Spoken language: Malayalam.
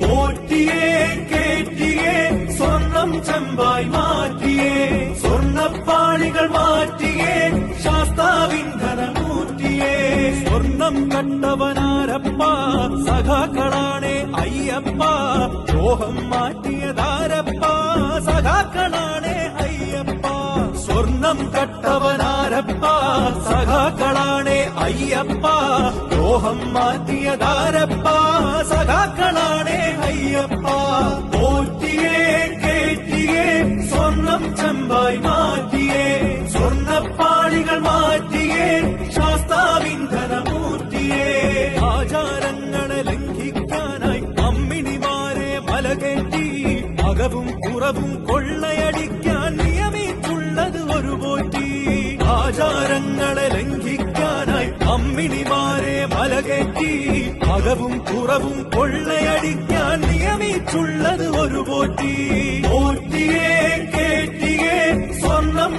പോറ്റിയേ കേറ്റിയേ സ്വർണം ചെമ്പായി മാറ്റിയേ സ്വർണ്ണപ്പാളികൾ മാറ്റിയേ ശാസ്താവിൻ ധനമൂറ്റിയേ സ്വർണം കണ്ടവനാരപ്പ സഖാക്കളാണേ അയ്യപ്പ ദ്രോഹം മാറ്റിയതാരപ്പ സഖാക്കളാണേ അയ്യപ്പ സ്വർണം കട്ടവനാരപ്പ സഖാക്കളാണേ അയ്യപ്പ ദ്രോഹം മാറ്റിയതാരപ്പ സഖാക്കളാണേ അയ്യപ്പ പോറ്റിയേ കേറ്റിയേ സ്വർണം ചെമ്പായി മാറ്റിയേ സ്വർണ്ണപ്പാളികൾ മാറ്റിയേ ശാസ്താവിൻ ധനമൂർത്തിയേ ആചാരങ്ങളെ ലംഘിക്കാനായി അമ്മിണിമാരെ മലകേറ്റി അകവും പുറവും കൊള്ളയടിക്കാൻ നിയമിച്ചുള്ളത് ഒരു പോറ്റി ആചാരങ്ങളെ ലംഘിക്കാനായി അമ്മിണിമാരെ മലകേറ്റി അകവും പുറവും കൊള്ളയടിക്കാൻ നിയമിച്ചുള്ളത് ഒരു പോറ്റി പോറ്റിയേ കേറ്റിയേ സ്വർണം